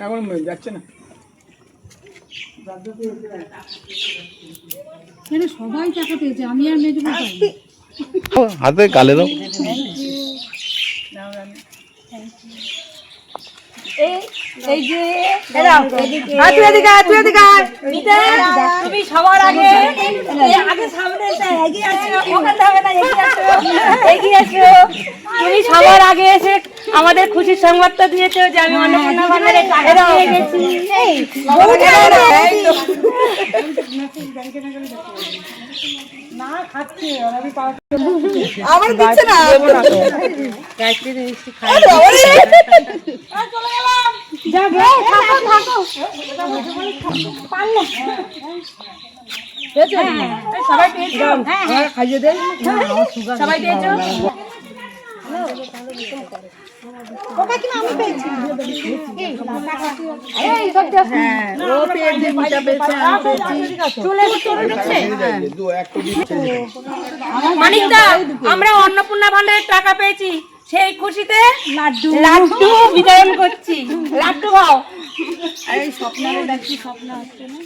এখন যাচ্ছে না, সবাই টাকা পেয়েছে, আমি আর মেজো হাতে গালে দাও। তুমি সবার আগে সামনে এগিয়ে আসো। তুমি সবার আগে এসে আমাদের খুশির সংবাদটা দিয়েছো যে আমি অন্নপূর্ণা ভান্ডারে টাকা পেয়ে গেছি। আমার দিচ্ছে না, সবাই পেয়েছো? খাইয়ে দেয়, সবাই পেয়েছো? মানিকদা, আমরা অন্নপূর্ণা ভান্ডারের টাকা পেয়েছি, সেই খুশিতে লাড্ডু বিতরণ করছি। লাড্ডু খাও। স্বপ্ন হচ্ছে না।